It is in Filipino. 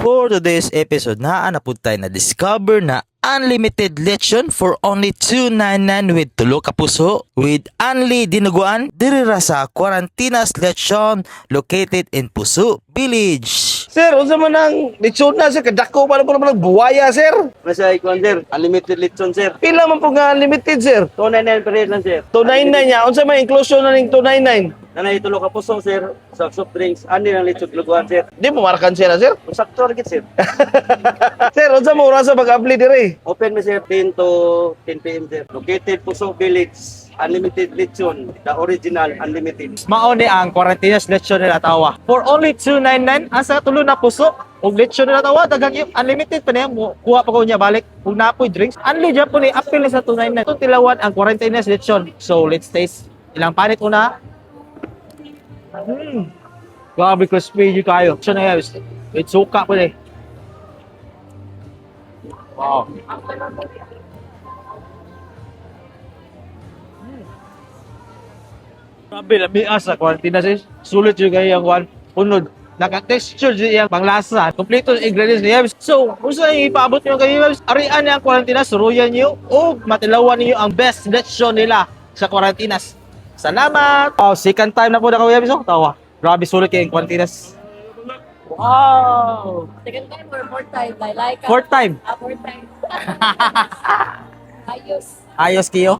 For today's episode, naanapod tayo na discover na unlimited lechon for only $2.99 with tulo ka puso with only dinuguan dirira sa Quarantinas Lechon located in Puso Village. Sir, unsa man ang lechon na sir? Kadako pa po naman ang buwaya, sir. Nasa ikuan sir, unlimited lechon sir. Pila man po nga unlimited, sir? 299 per head lang sir. 299 niya. Unsa may inclusion na ning 299? Nanay tulo ka puso sir, sa soft drinks, ani ng lechon luguan sir. Di mo marakan sila, sir? Sakto ra gid sir. Sir, unsa mo oras sa pag-apply dire? Open mi sir 10 to 10 PM sir. Located Puso Village. Unlimited lechon, the original unlimited. Mao ni ang Quarantinas lechon nila tawa. For only $2.99 asa tulo na puso ug lechon nila tawa daghang unlimited pa niya mo kuha pa ko niya balik ug napoy drinks. Unli jud po ni apil ni sa $2.99. Ito tilawan ang Quarantinas lechon. So let's taste. Ilang panit una. Grabe crispy yung kayo. So na yan. It's suka po ni. Wow. Grabe, lamias sa Quarantinas eh. Sulit yung kayang one. Unod. Naka-texture yung panglasa. Kompleto yung ingredients niya. So, kung saan ipaabot nyo kayo, arian niya ang Quarantinas, suruyan nyo, o matilawan niyo ang best lechon nila sa Quarantinas. Salamat! Oh, second time na po na kawiyabis. Oh, tawa. Grabe, sulit kayo yung Quarantinas. Wow! Second time or fourth time? Like, Fourth time. Fourth time. Ayos. Ayos kayo.